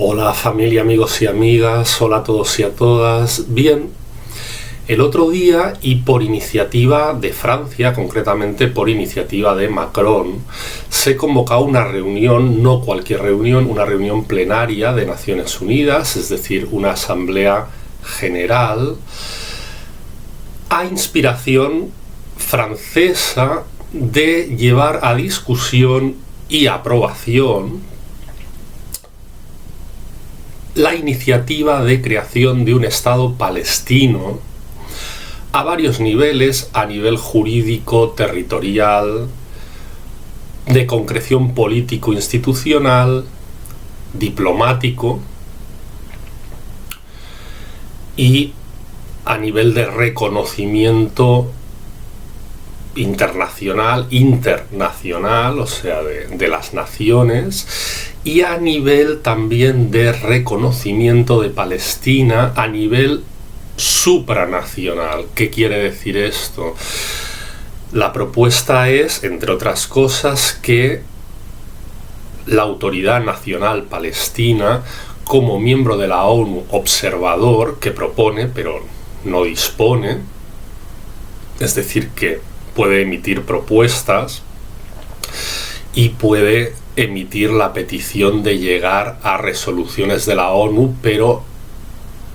Hola familia, amigos y amigas, hola a todos y a todas. Bien, el otro día y por iniciativa de Francia, concretamente por iniciativa de Macron, se convocó una reunión, no cualquier reunión, una reunión plenaria de Naciones Unidas, es decir, una asamblea general, a inspiración francesa de llevar a discusión y aprobación la iniciativa de creación de un Estado palestino a varios niveles, a nivel jurídico, territorial, de concreción político-institucional, diplomático y a nivel de reconocimiento internacional, o sea, de las naciones, y a nivel también de reconocimiento de Palestina a nivel supranacional. ¿Qué quiere decir esto? La propuesta es, entre otras cosas, que la Autoridad Nacional Palestina, como miembro de la ONU observador, que propone pero no dispone, es decir, que puede emitir propuestas y puede emitir la petición de llegar a resoluciones de la ONU, pero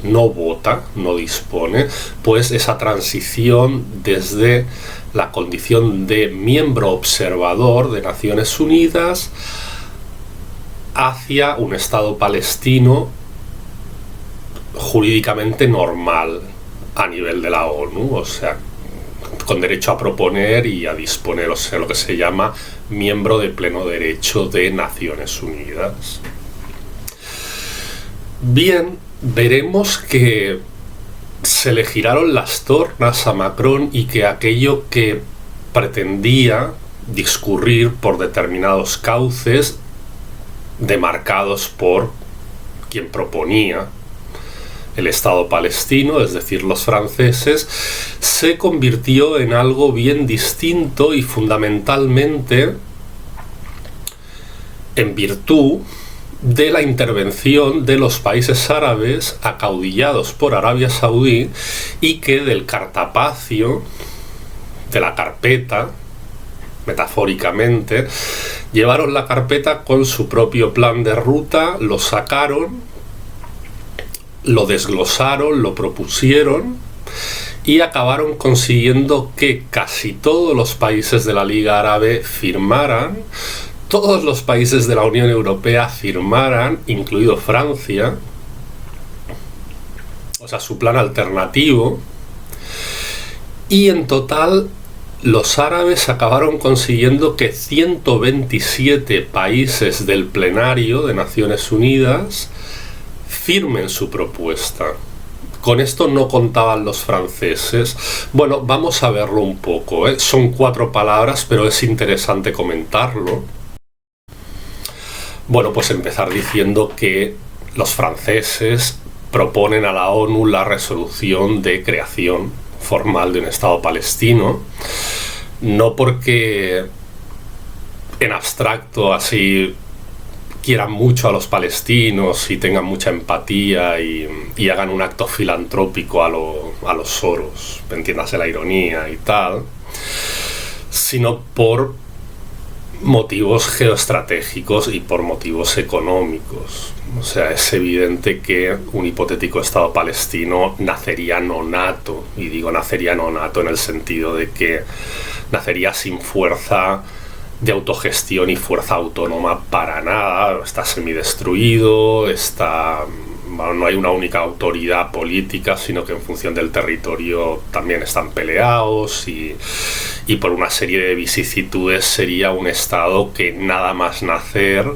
no vota, no dispone, pues esa transición desde la condición de miembro observador de Naciones Unidas hacia un Estado palestino jurídicamente normal a nivel de la ONU, o sea, con derecho a proponer y a disponer, o sea, lo que se llama miembro de pleno derecho de Naciones Unidas. Bien, veremos que se le giraron las tornas a Macron y que aquello que pretendía discurrir por determinados cauces demarcados por quien proponía el Estado palestino, es decir, los franceses, se convirtió en algo bien distinto y fundamentalmente en virtud de la intervención de los países árabes acaudillados por Arabia Saudí y que del cartapacio, de la carpeta, metafóricamente, llevaron la carpeta con su propio plan de ruta, lo sacaron, lo desglosaron, lo propusieron y acabaron consiguiendo que casi todos los países de la Liga Árabe firmaran, todos los países de la Unión Europea firmaran, incluido Francia, o sea, su plan alternativo, y en total los árabes acabaron consiguiendo que 127 países del plenario de Naciones Unidas firmen su propuesta. Con esto no contaban los franceses. Bueno, vamos a verlo un poco, ¿eh? Son 4 palabras, pero es interesante comentarlo. Bueno, pues empezar diciendo que los franceses proponen a la ONU la resolución de creación formal de un Estado palestino, no porque en abstracto así quieran mucho a los palestinos y tengan mucha empatía y hagan un acto filantrópico a los Soros, entiéndase la ironía y tal, sino por motivos geoestratégicos y por motivos económicos. O sea, es evidente que un hipotético Estado palestino nacería nonato, y digo nacería nonato en el sentido de que nacería sin fuerza de autogestión y fuerza autónoma para nada, está semidestruido, no hay una única autoridad política, sino que en función del territorio también están peleados y por una serie de vicisitudes sería un Estado que nada más nacer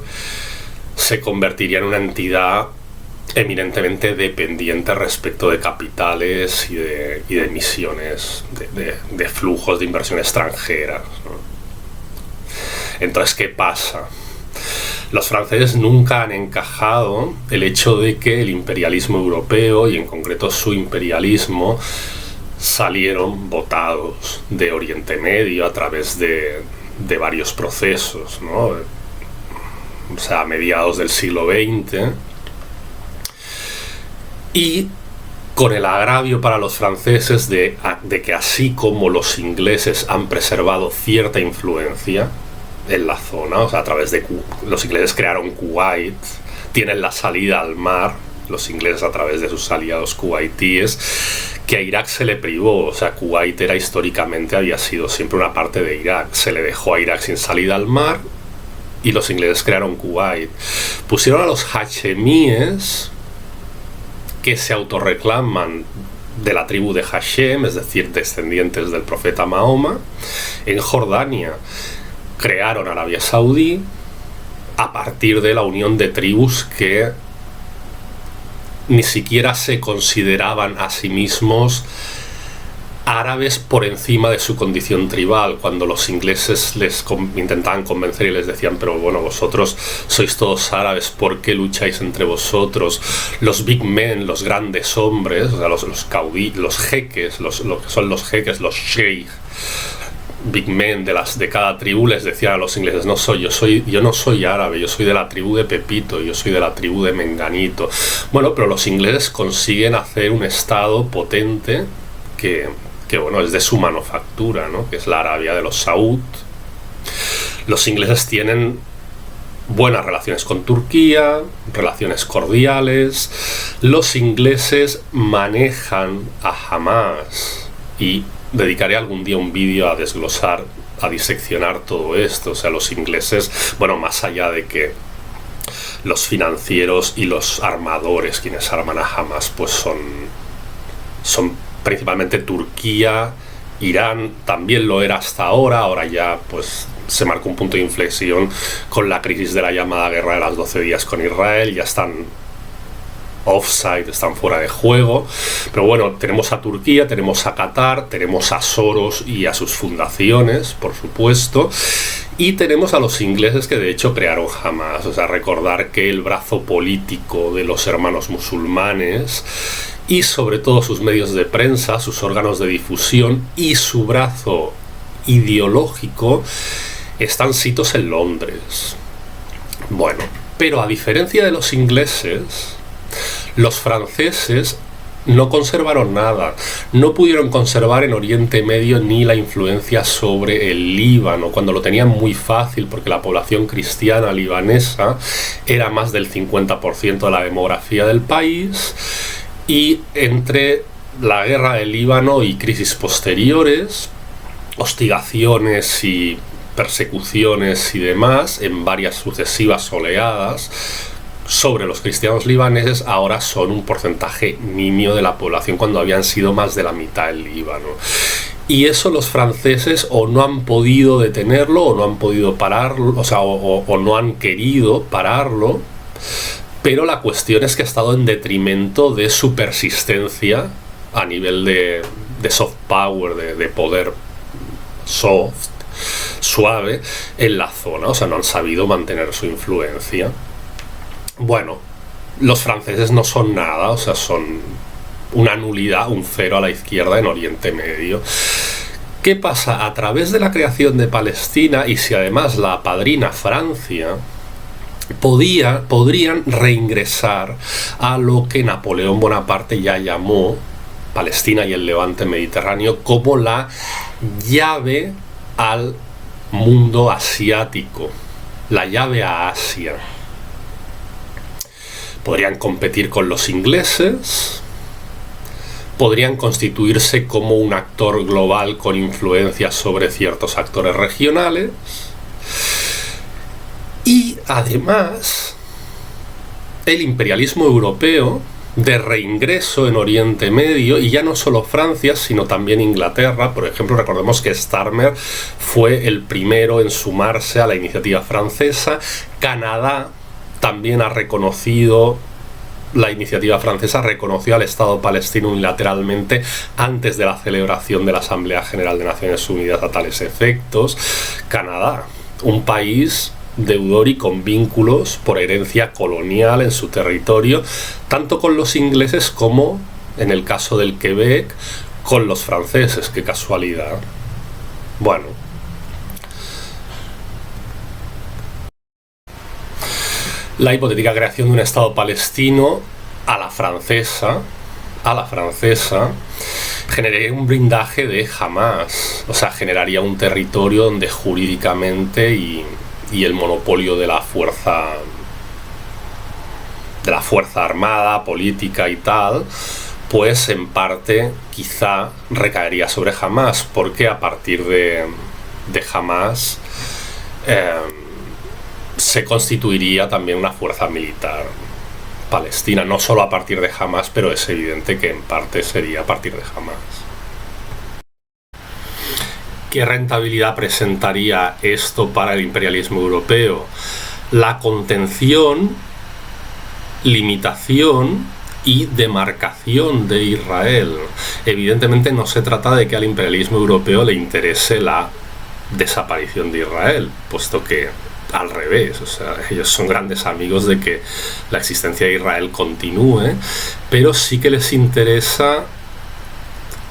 se convertiría en una entidad eminentemente dependiente respecto de capitales y de emisiones, de flujos de inversión extranjera, ¿no? Entonces, ¿qué pasa? Los franceses nunca han encajado el hecho de que el imperialismo europeo, y en concreto su imperialismo, salieron votados de Oriente Medio a través de varios procesos, ¿no? O sea, a mediados del siglo XX, y con el agravio para los franceses de que así como los ingleses han preservado cierta influencia en la zona, o sea, a través de los ingleses crearon Kuwait, tienen la salida al mar, los ingleses a través de sus aliados kuwaitíes, que a Irak se le privó, o sea, Kuwait era históricamente, había sido siempre una parte de Irak, se le dejó a Irak sin salida al mar y los ingleses crearon Kuwait. Pusieron a los hachemíes, que se autorreclaman de la tribu de Hashem, es decir, descendientes del profeta Mahoma, en Jordania. Crearon Arabia Saudí a partir de la unión de tribus que ni siquiera se consideraban a sí mismos árabes por encima de su condición tribal. Cuando los ingleses les intentaban convencer y les decían, pero bueno, vosotros sois todos árabes, ¿por qué lucháis entre vosotros? Los big men, los grandes hombres, o sea, los jeques, lo que son los jeques, los sheikh, big men de cada tribu, les decían a los ingleses, yo no soy árabe, yo soy de la tribu de Pepito, yo soy de la tribu de Menganito. Bueno, pero los ingleses consiguen hacer un estado potente que bueno, es de su manufactura, ¿no? Que es la Arabia de los Saud. Los ingleses tienen buenas relaciones con Turquía, relaciones cordiales. Los ingleses manejan a Hamas, y dedicaré algún día un vídeo a desglosar, a diseccionar todo esto. O sea, los ingleses, bueno, más allá de que los financieros y los armadores quienes arman a Hamas, pues son principalmente Turquía, Irán, también lo era hasta ahora ya pues se marcó un punto de inflexión con la crisis de la llamada Guerra de los 12 días con Israel, ya están offside, están fuera de juego. Pero bueno, tenemos a Turquía, tenemos a Qatar, tenemos a Soros y a sus fundaciones, por supuesto, y tenemos a los ingleses que de hecho crearon Hamas. O sea, recordar que el brazo político de los hermanos musulmanes y sobre todo sus medios de prensa, sus órganos de difusión y su brazo ideológico están sitos en Londres. Bueno, pero a diferencia de los ingleses, los franceses no conservaron nada, no pudieron conservar en Oriente Medio ni la influencia sobre el Líbano, cuando lo tenían muy fácil porque la población cristiana libanesa era más del 50% de la demografía del país, y entre la guerra del Líbano y crisis posteriores, hostigaciones y persecuciones y demás en varias sucesivas oleadas sobre los cristianos libaneses, ahora son un porcentaje nimio de la población cuando habían sido más de la mitad del Líbano. Y eso los franceses o no han podido detenerlo o no han podido pararlo, o sea, o no han querido pararlo, pero la cuestión es que ha estado en detrimento de su persistencia a nivel de soft power, de poder suave en la zona. O sea, no han sabido mantener su influencia. Bueno, los franceses no son nada, o sea, son una nulidad, un cero a la izquierda en Oriente Medio. ¿Qué pasa? A través de la creación de Palestina, y si además la apadrina Francia, podrían reingresar a lo que Napoleón Bonaparte ya llamó Palestina y el Levante Mediterráneo como la llave al mundo asiático, la llave a Asia. Podrían competir con los ingleses, podrían constituirse como un actor global con influencia sobre ciertos actores regionales, y además el imperialismo europeo de reingreso en Oriente Medio, y ya no solo Francia, sino también Inglaterra. Por ejemplo, recordemos que Starmer fue el primero en sumarse a la iniciativa francesa. Canadá también ha reconocido la iniciativa francesa, reconoció al Estado palestino unilateralmente antes de la celebración de la Asamblea General de Naciones Unidas a tales efectos. Canadá, un país deudor y con vínculos por herencia colonial en su territorio, tanto con los ingleses como, en el caso del Quebec, con los franceses. ¡Qué casualidad! Bueno, la hipotética creación de un Estado palestino a la francesa a la francesa, generaría un blindaje de Hamás. O sea, generaría un territorio donde jurídicamente y el monopolio de la fuerza armada, política y tal, pues en parte quizá recaería sobre Hamás, porque a partir de Hamás se constituiría también una fuerza militar palestina, no solo a partir de Hamás, pero es evidente que en parte sería a partir de Hamás. ¿Qué rentabilidad presentaría esto para el imperialismo europeo? La contención, limitación y demarcación de Israel. Evidentemente no se trata de que al imperialismo europeo le interese la desaparición de Israel, puesto que al revés, o sea, ellos son grandes amigos de que la existencia de Israel continúe, pero sí que les interesa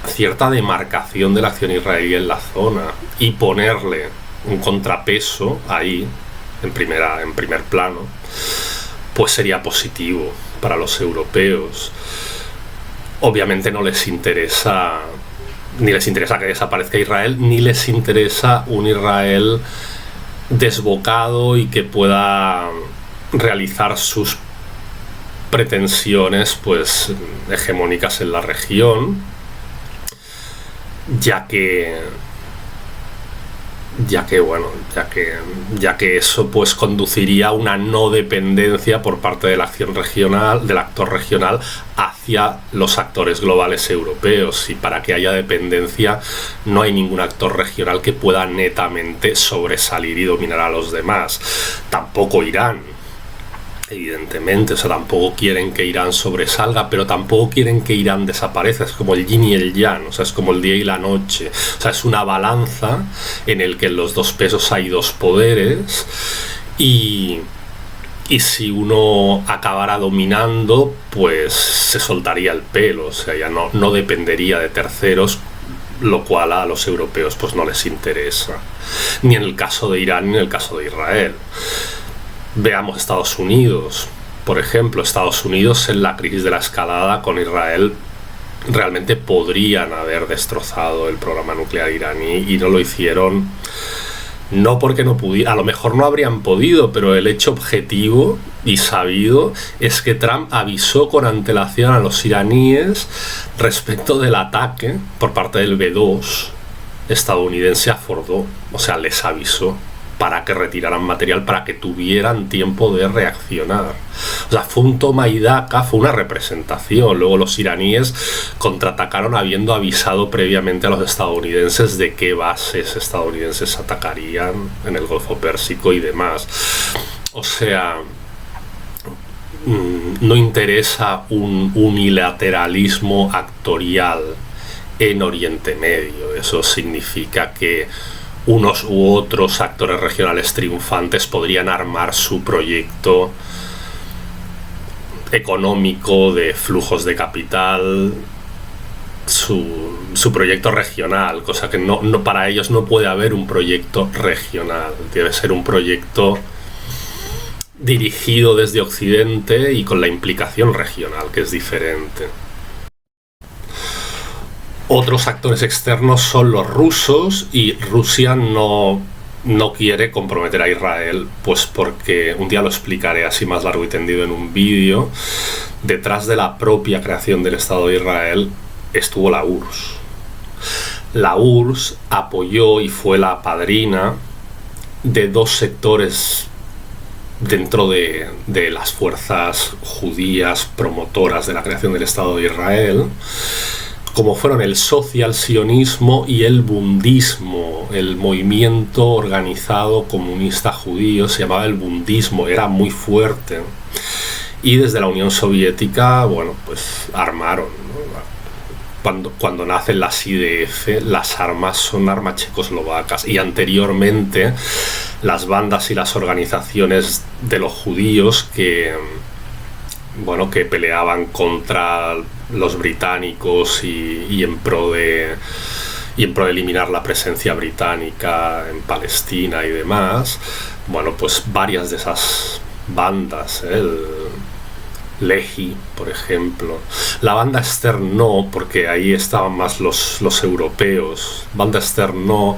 cierta demarcación de la acción israelí en la zona y ponerle un contrapeso ahí, en primer plano, pues sería positivo para los europeos. Obviamente no les interesa, ni les interesa que desaparezca Israel, ni les interesa un Israel desbocado y que pueda realizar sus pretensiones pues hegemónicas en la región, ya que eso pues conduciría a una no dependencia por parte de la acción regional, del actor regional, hacia los actores globales europeos. Y para que haya dependencia no hay ningún actor regional que pueda netamente sobresalir y dominar a los demás. Tampoco Irán, evidentemente, o sea, tampoco quieren que Irán sobresalga, pero tampoco quieren que Irán desaparezca. Es como el yin y el yang, o sea, es como el día y la noche. O sea, es una balanza en el que en los dos pesos hay dos poderes, y si uno acabara dominando, pues se soltaría el pelo, o sea, ya no dependería de terceros, lo cual a los europeos pues no les interesa, ni en el caso de Irán ni en el caso de Israel. Veamos Estados Unidos, por ejemplo. Estados Unidos en la crisis de la escalada con Israel realmente podrían haber destrozado el programa nuclear iraní y no lo hicieron, no porque no pudieran, a lo mejor no habrían podido, pero el hecho objetivo y sabido es que Trump avisó con antelación a los iraníes respecto del ataque por parte del B-2 estadounidense a Fordo. O sea, les avisó para que retiraran material, para que tuvieran tiempo de reaccionar. O sea, fue un toma y daca, fue una representación. Luego los iraníes contraatacaron habiendo avisado previamente a los estadounidenses de qué bases estadounidenses atacarían en el Golfo Pérsico y demás. O sea, no interesa un unilateralismo actorial en Oriente Medio. Eso significa que unos u otros actores regionales triunfantes podrían armar su proyecto económico de flujos de capital, su proyecto regional, cosa que no para ellos no puede haber un proyecto regional, debe ser un proyecto dirigido desde Occidente y con la implicación regional, que es diferente. Otros actores externos son los rusos, y Rusia no quiere comprometer a Israel, pues porque, un día lo explicaré así más largo y tendido en un vídeo, detrás de la propia creación del Estado de Israel estuvo la URSS. La URSS apoyó y fue la padrina de dos sectores dentro de las fuerzas judías promotoras de la creación del Estado de Israel, como fueron el social-sionismo y el bundismo. El movimiento organizado comunista judío se llamaba el bundismo, era muy fuerte. Y desde la Unión Soviética, bueno, pues armaron, ¿no? Cuando nacen las IDF, las armas son armas checoslovacas, y anteriormente las bandas y las organizaciones de los judíos que peleaban contra los británicos y en pro de eliminar la presencia británica en Palestina y demás, bueno, pues varias de esas bandas, Lehi, por ejemplo. La banda Ester no, porque ahí estaban más los europeos. Banda Ester no.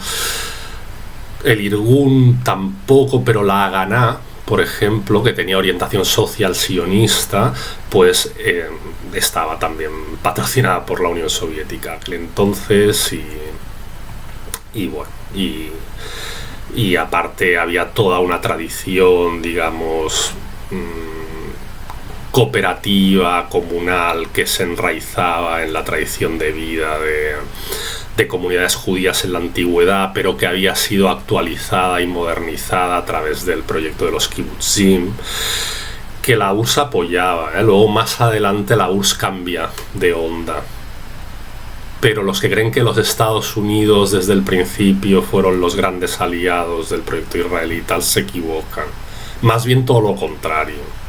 El Irgun tampoco, pero la Haganá, por ejemplo, que tenía orientación social sionista, pues estaba también patrocinada por la Unión Soviética aquel entonces y bueno, y aparte había toda una tradición, digamos, cooperativa, comunal, que se enraizaba en la tradición de vida de comunidades judías en la antigüedad, pero que había sido actualizada y modernizada a través del proyecto de los kibbutzim, que la URSS apoyaba. Luego más adelante la URSS cambia de onda. Pero los que creen que los Estados Unidos desde el principio fueron los grandes aliados del proyecto israelí tal se equivocan. Más bien todo lo contrario.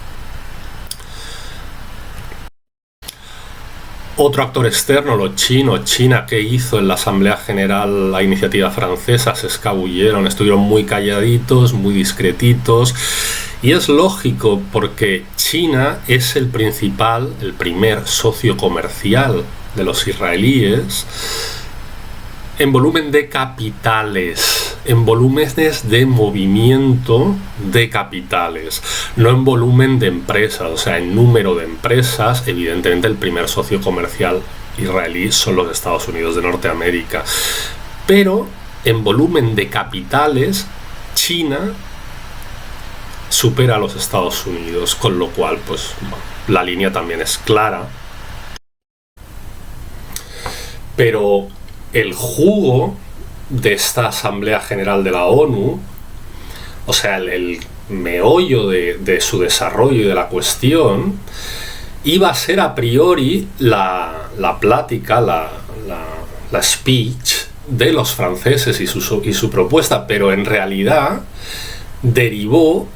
Otro actor externo, los chinos. China, que hizo en la Asamblea General la iniciativa francesa, se escabulleron, estuvieron muy calladitos, muy discretitos. Y es lógico, porque China es el primer socio comercial de los israelíes en volumen de capitales, en volúmenes de movimiento de capitales, no en volumen de empresas. O sea, en número de empresas, evidentemente el primer socio comercial israelí son los Estados Unidos de Norteamérica, pero en volumen de capitales China supera a los Estados Unidos, con lo cual pues la línea también es clara. Pero el jugo de esta Asamblea General de la ONU, o sea, el meollo de su desarrollo y de la cuestión, iba a ser a priori la plática, la speech de los franceses y su propuesta, pero en realidad derivó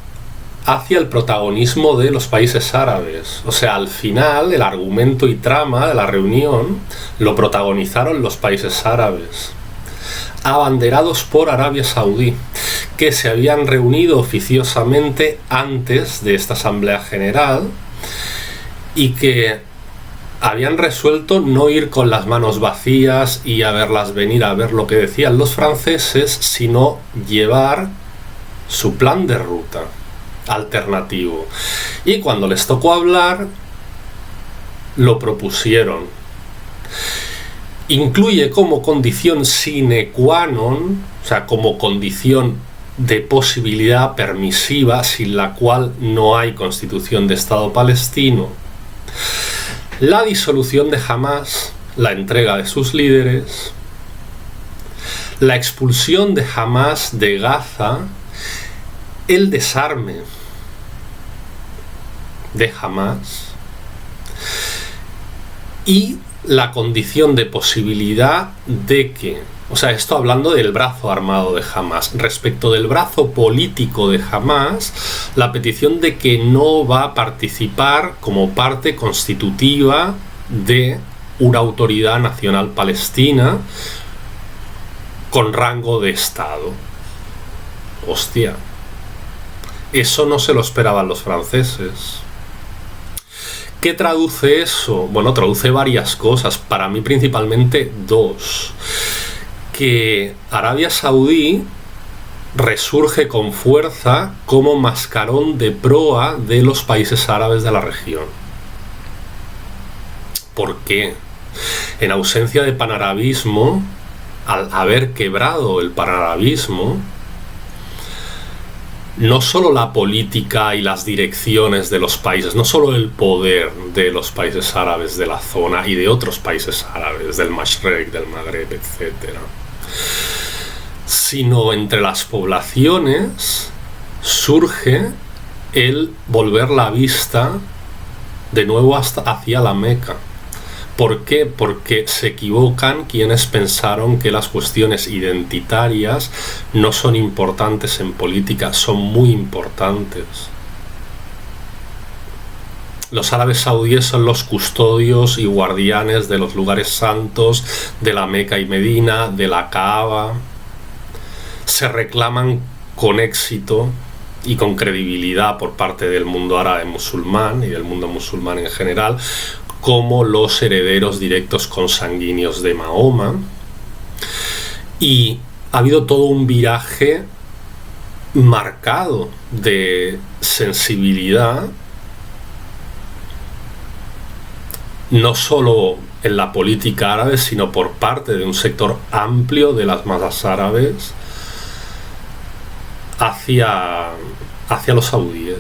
hacia el protagonismo de los países árabes. O sea, al final el argumento y trama de la reunión lo protagonizaron los países árabes, abanderados por Arabia Saudí, que se habían reunido oficiosamente antes de esta Asamblea General y que habían resuelto no ir con las manos vacías y a verlas venir a ver lo que decían los franceses, sino llevar su plan de ruta alternativo. Y cuando les tocó hablar, lo propusieron. Incluye como condición sine qua non, o sea, como condición de posibilidad permisiva, sin la cual no hay constitución de Estado palestino, la disolución de Hamás, la entrega de sus líderes, la expulsión de Hamás de Gaza, el desarme de Hamás y la condición de posibilidad de que, o sea, esto hablando del brazo armado de Hamás, respecto del brazo político de Hamás, la petición de que no va a participar como parte constitutiva de una autoridad nacional palestina con rango de Estado. Hostia, eso no se lo esperaban los franceses. ¿Qué traduce eso? Bueno, traduce varias cosas, para mí principalmente dos. Que Arabia Saudí resurge con fuerza como mascarón de proa de los países árabes de la región. ¿Por qué? En ausencia de panarabismo, al haber quebrado el panarabismo, no solo la política y las direcciones de los países, no solo el poder de los países árabes de la zona y de otros países árabes, del Mashrek, del Magreb, etc., sino entre las poblaciones surge el volver la vista de nuevo hacia la Meca. ¿Por qué? Porque se equivocan quienes pensaron que las cuestiones identitarias no son importantes en política, son muy importantes. Los árabes saudíes son los custodios y guardianes de los lugares santos de la Meca y Medina, de la Kaaba. Se reclaman con éxito y con credibilidad por parte del mundo árabe musulmán y del mundo musulmán en general, como los herederos directos consanguíneos de Mahoma. Y ha habido todo un viraje marcado de sensibilidad, no solo en la política árabe, sino por parte de un sector amplio de las masas árabes hacia los saudíes.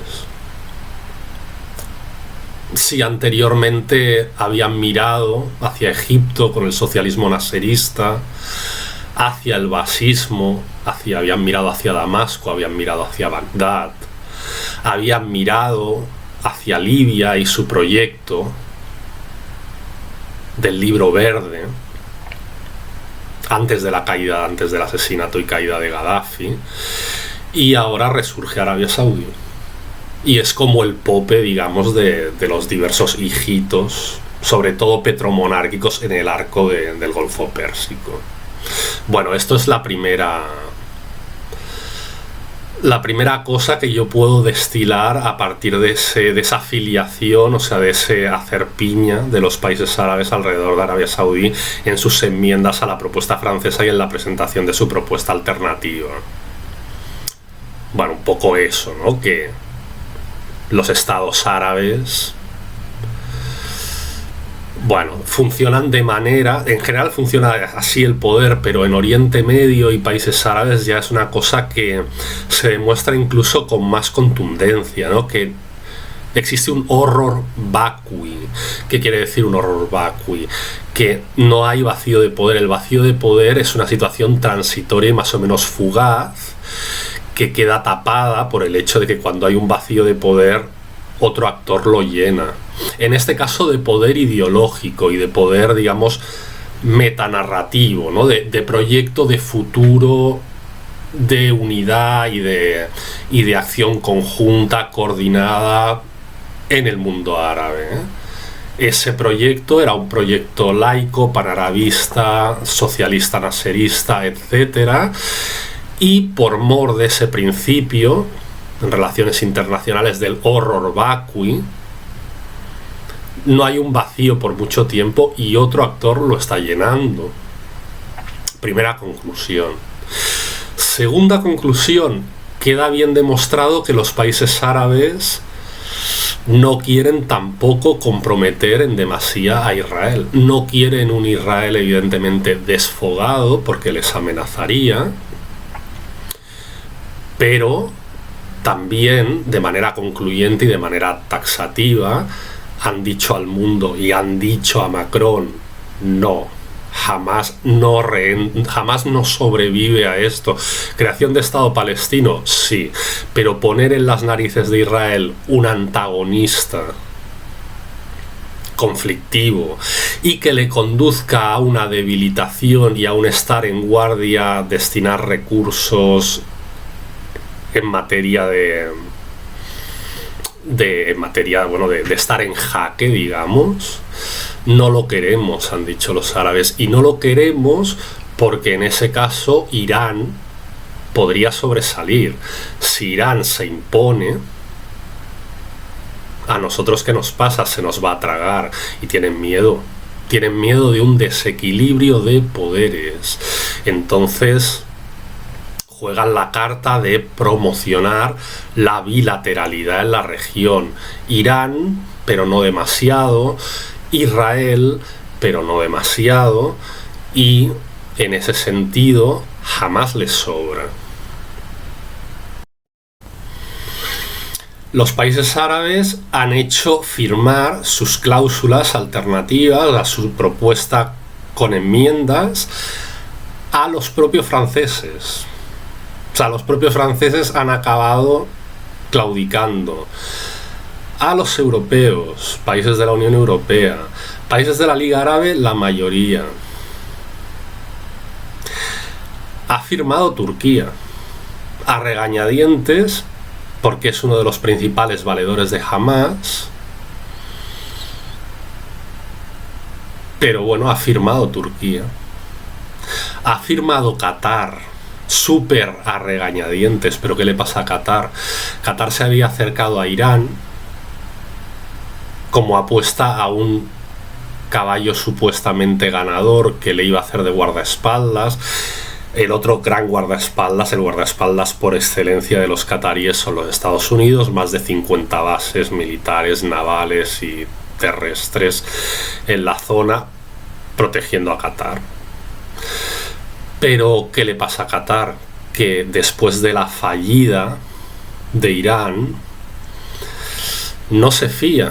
Si anteriormente habían mirado hacia Egipto con el socialismo nasserista, hacia el basismo, habían mirado hacia Damasco, habían mirado hacia Bagdad, habían mirado hacia Libia y su proyecto del Libro Verde, antes del asesinato y caída de Gaddafi, y ahora resurge Arabia Saudí. Y es como el pope, digamos, de los diversos hijitos, sobre todo petromonárquicos, en el arco del Golfo Pérsico. Bueno, esto es la primera cosa que yo puedo destilar a partir de esa afiliación, o sea, de ese hacer piña de los países árabes alrededor de Arabia Saudí en sus enmiendas a la propuesta francesa y en la presentación de su propuesta alternativa. Bueno, un poco eso, ¿no? Que los estados árabes, bueno, funcionan de manera... En general funciona así el poder, pero en Oriente Medio y países árabes ya es una cosa que se demuestra incluso con más contundencia, ¿no? Que existe un horror vacui. ¿Qué quiere decir un horror vacui? Que no hay vacío de poder. El vacío de poder es una situación transitoria y más o menos fugaz, que queda tapada por el hecho de que cuando hay un vacío de poder, otro actor lo llena. En este caso de poder ideológico y de poder, digamos, metanarrativo, ¿no? De proyecto de futuro, de unidad y de acción conjunta, coordinada en el mundo árabe, ¿eh? Ese proyecto era un proyecto laico, panarabista, socialista, nasserista, etcétera. Y por mor de ese principio, en relaciones internacionales del horror vacui, no hay un vacío por mucho tiempo y otro actor lo está llenando. Primera conclusión. Segunda conclusión, queda bien demostrado que los países árabes no quieren tampoco comprometer en demasía a Israel. No quieren un Israel evidentemente desfogado porque les amenazaría, pero también de manera concluyente y de manera taxativa han dicho al mundo y han dicho a Macron: no, jamás no sobrevive a esto. Creación de Estado palestino, sí, pero poner en las narices de Israel un antagonista conflictivo y que le conduzca a una debilitación y a un estar en guardia, destinar recursos en materia de estar en jaque, digamos, no lo queremos, han dicho los árabes, y no lo queremos porque en ese caso Irán podría sobresalir. Si Irán se impone, a nosotros, ¿qué nos pasa? Se nos va a tragar, y tienen miedo de un desequilibrio de poderes. Entonces juegan la carta de promocionar la bilateralidad en la región. Irán, pero no demasiado. Israel, pero no demasiado. Y en ese sentido, jamás les sobra. Los países árabes han hecho firmar sus cláusulas alternativas a su propuesta con enmiendas a los propios franceses. O sea, los propios franceses han acabado claudicando. A los europeos, países de la Unión Europea, países de la Liga Árabe, la mayoría. Ha firmado Turquía, a regañadientes, porque es uno de los principales valedores de Hamas. Pero bueno, ha firmado Turquía. Ha firmado Qatar. súper a regañadientes. Pero ¿qué le pasa a Qatar? Qatar se había acercado a Irán como apuesta a un caballo supuestamente ganador que le iba a hacer de guardaespaldas. El otro gran guardaespaldas, el guardaespaldas por excelencia de los cataríes, son los Estados Unidos, más de 50 bases militares, navales y terrestres en la zona, protegiendo a Qatar. Pero ¿qué le pasa a Qatar? Que después de la fallida de Irán, no se fía.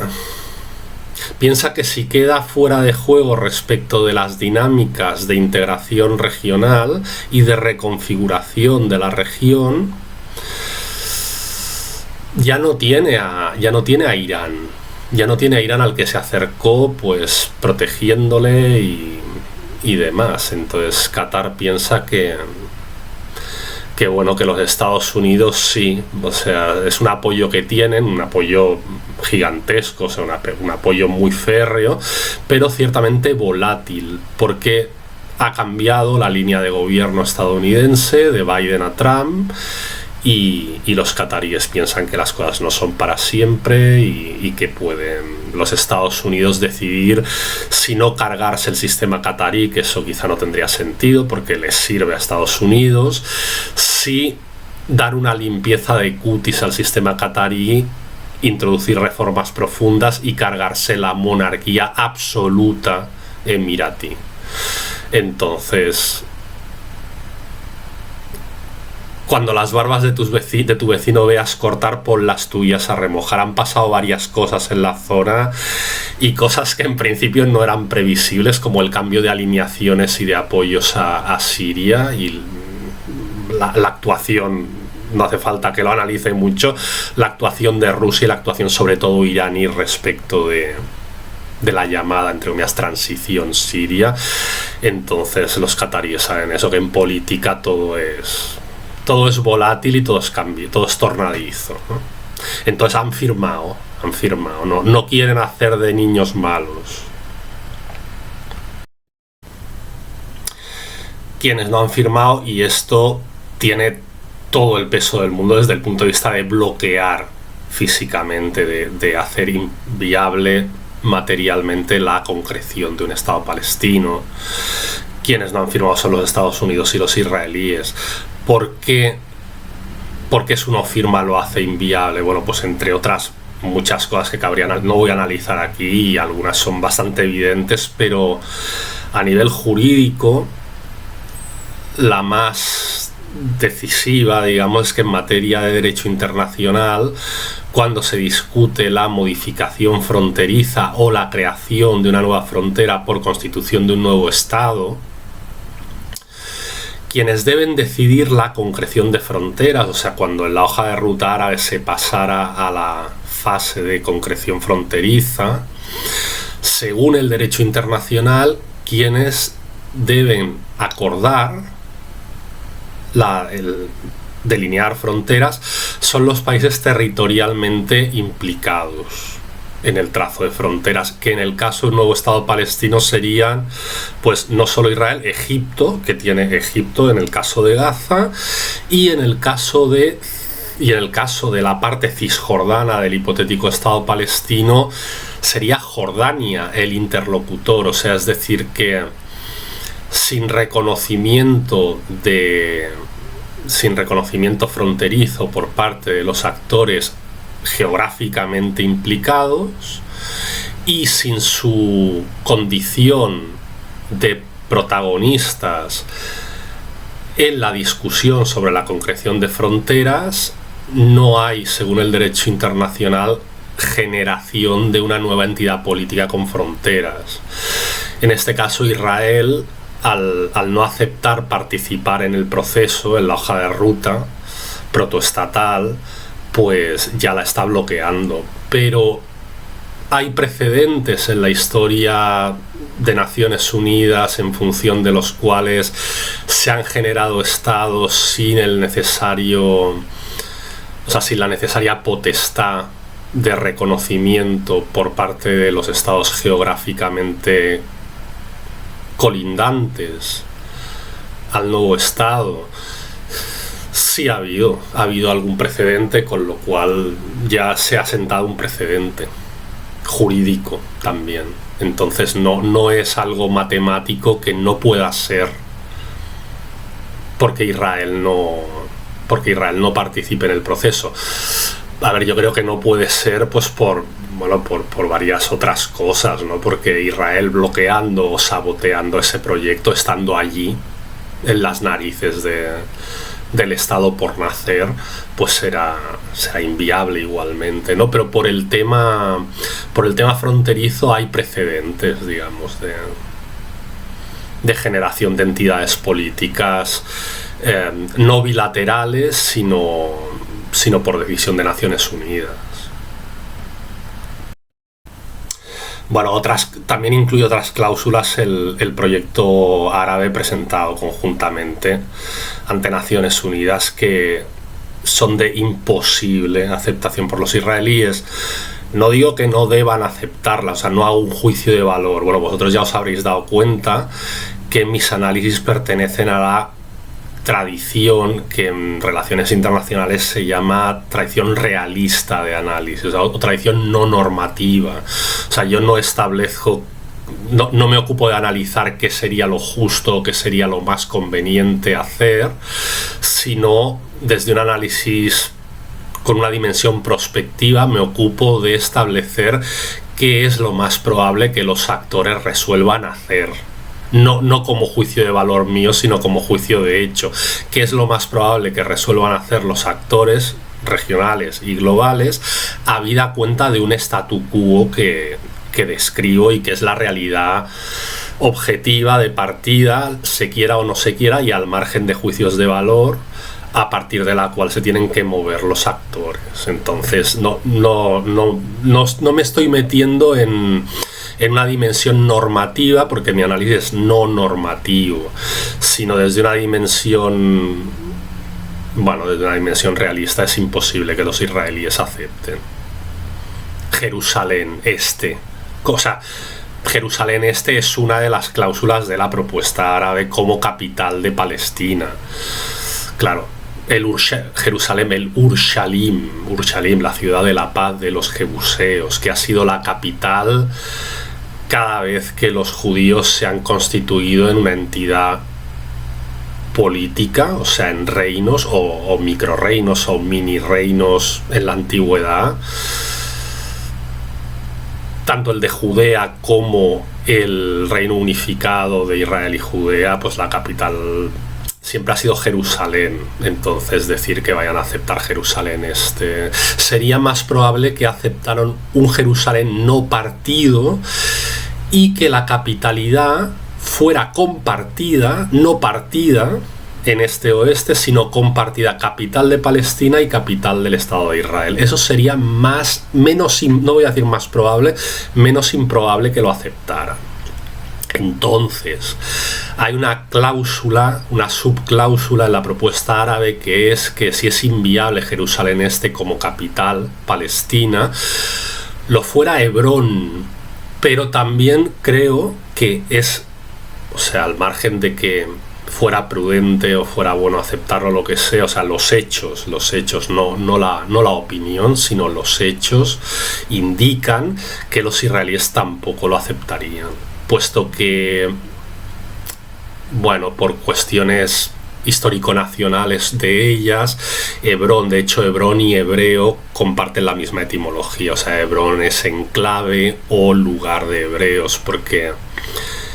Piensa que si queda fuera de juego respecto de las dinámicas de integración regional y de reconfiguración de la región, ya no tiene a Irán. Ya no tiene a Irán, al que se acercó pues protegiéndole y demás. Entonces Qatar piensa que bueno, que los Estados Unidos sí, o sea, es un apoyo que tienen, un apoyo gigantesco, o sea, un apoyo muy férreo, pero ciertamente volátil, porque ha cambiado la línea de gobierno estadounidense de Biden a Trump, y los cataríes piensan que las cosas no son para siempre y que pueden los Estados Unidos decidir si no cargarse el sistema catarí, que eso quizá no tendría sentido porque les sirve a Estados Unidos, si dar una limpieza de cutis al sistema catarí, introducir reformas profundas y cargarse la monarquía absoluta emiratí. Entonces, cuando las barbas de tu vecino veas cortar, pon las tuyas a remojar. Han pasado varias cosas en la zona y cosas que en principio no eran previsibles, como el cambio de alineaciones y de apoyos a Siria y la actuación, no hace falta que lo analice mucho, la actuación de Rusia y la actuación sobre todo iraní respecto de la llamada, entre comillas, transición siria. Entonces los cataríes saben eso, que en política todo es volátil y todo es cambio, todo es tornadizo, ¿no? Entonces han firmado, no quieren hacer de niños malos. Quienes no han firmado, y esto tiene todo el peso del mundo desde el punto de vista de bloquear físicamente, de hacer inviable materialmente la concreción de un Estado palestino. Quienes no han firmado son los Estados Unidos y los israelíes. ¿Por qué si uno firma lo hace inviable? Bueno, pues entre otras muchas cosas que no voy a analizar aquí, y algunas son bastante evidentes, pero a nivel jurídico la más decisiva, digamos, es que en materia de derecho internacional, cuando se discute la modificación fronteriza o la creación de una nueva frontera por constitución de un nuevo Estado, quienes deben decidir la concreción de fronteras, o sea, cuando en la hoja de ruta árabe se pasara a la fase de concreción fronteriza, según el derecho internacional, quienes deben acordar delinear fronteras son los países territorialmente implicados en el trazo de fronteras, que en el caso de un nuevo Estado palestino serían, pues, no solo Israel, Egipto, que tiene Egipto en el caso de Gaza, y en el caso de la parte cisjordana del hipotético Estado palestino sería Jordania el interlocutor. O sea, es decir, que sin reconocimiento fronterizo por parte de los actores geográficamente implicados y sin su condición de protagonistas en la discusión sobre la concreción de fronteras, no hay, según el derecho internacional, generación de una nueva entidad política con fronteras. En este caso, Israel, al no aceptar participar en el proceso, en la hoja de ruta protoestatal, pues ya la está bloqueando. Pero hay precedentes en la historia de Naciones Unidas en función de los cuales se han generado estados sin sin la necesaria potestad de reconocimiento por parte de los estados geográficamente colindantes al nuevo Estado. Sí, ha habido algún precedente, con lo cual ya se ha sentado un precedente jurídico también. Entonces no es algo matemático que no pueda ser porque Israel no participe en el proceso. A ver, yo creo que no puede ser pues por varias otras cosas, ¿no? Porque Israel bloqueando o saboteando ese proyecto, estando allí en las narices del Estado por nacer, pues será inviable igualmente, ¿no? Pero por el tema fronterizo hay precedentes, digamos, de generación de entidades políticas no bilaterales, sino por decisión de Naciones Unidas. Bueno, también incluye otras cláusulas el proyecto árabe presentado conjuntamente ante Naciones Unidas que son de imposible aceptación por los israelíes. No digo que no deban aceptarla, o sea, no hago un juicio de valor. Bueno, vosotros ya os habréis dado cuenta que mis análisis pertenecen a la tradición que en relaciones internacionales se llama tradición realista de análisis, o tradición no normativa. O sea, yo no establezco, no me ocupo de analizar qué sería lo justo, qué sería lo más conveniente hacer, sino desde un análisis con una dimensión prospectiva me ocupo de establecer qué es lo más probable que los actores resuelvan hacer. No como juicio de valor mío, sino como juicio de hecho. ¿Qué es lo más probable que resuelvan hacer los actores regionales y globales, habida cuenta de un statu quo que describo y que es la realidad objetiva de partida, se quiera o no se quiera, y al margen de juicios de valor, a partir de la cual se tienen que mover los actores? Entonces no me estoy metiendo en una dimensión normativa, porque mi análisis es no normativo, sino desde una dimensión realista. Es imposible que los israelíes acepten Jerusalén Este. Jerusalén Este es una de las cláusulas de la propuesta árabe como capital de Palestina. Claro, Jerusalén, el Urshalim, la ciudad de la paz de los jebuseos, que ha sido la capital cada vez que los judíos se han constituido en una entidad política, o sea, en reinos o microreinos o mini reinos en la antigüedad. Tanto el de Judea como el reino unificado de Israel y Judea, pues la capital siempre ha sido Jerusalén. Entonces decir que vayan a aceptar Jerusalén Este, sería más probable que aceptaran un Jerusalén no partido y que la capitalidad fuera compartida, no partida en este oeste, sino compartida, capital de Palestina y capital del Estado de Israel. Eso sería no voy a decir más probable, menos improbable que lo aceptaran. Entonces, hay una cláusula, una subcláusula en la propuesta árabe, que es que si es inviable Jerusalén Este como capital palestina, lo fuera Hebrón. Pero también creo que al margen de que fuera prudente o fuera bueno aceptarlo, lo que sea, o sea, los hechos, no la opinión, sino los hechos indican que los israelíes tampoco lo aceptarían, puesto que, por cuestiones histórico-nacionales de ellas, Hebrón, de hecho Hebrón y hebreo comparten la misma etimología, o sea, Hebrón es enclave o lugar de hebreos, porque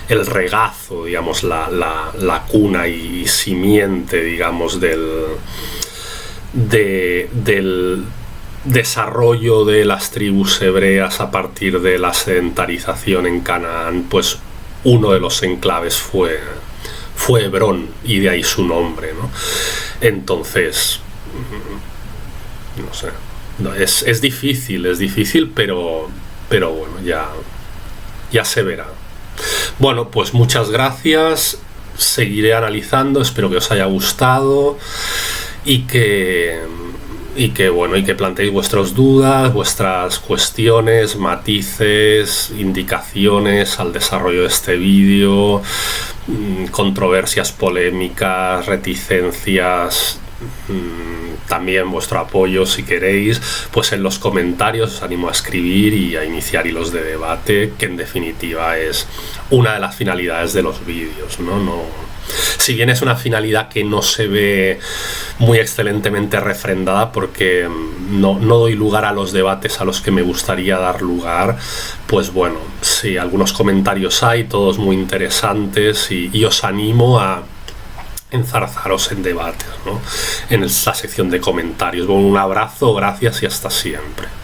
el regazo, digamos, la cuna y simiente, digamos, del desarrollo de las tribus hebreas a partir de la sedentarización en Canaán, pues uno de los enclaves fue Hebrón, y de ahí su nombre, ¿no? Entonces, no sé, es difícil, pero bueno, ya se verá. Bueno, pues muchas gracias, seguiré analizando, espero que os haya gustado y que planteéis vuestras dudas, vuestras cuestiones, matices, indicaciones al desarrollo de este vídeo, controversias, polémicas, reticencias, también vuestro apoyo si queréis, pues en los comentarios os animo a escribir y a iniciar hilos de debate, que en definitiva es una de las finalidades de los vídeos, ¿no? Si bien es una finalidad que no se ve muy excelentemente refrendada, porque no doy lugar a los debates a los que me gustaría dar lugar, pues bueno, sí, algunos comentarios hay, todos muy interesantes, y os animo a enzarzaros en debates, ¿no? En esa sección de comentarios. Bueno, un abrazo, gracias y hasta siempre.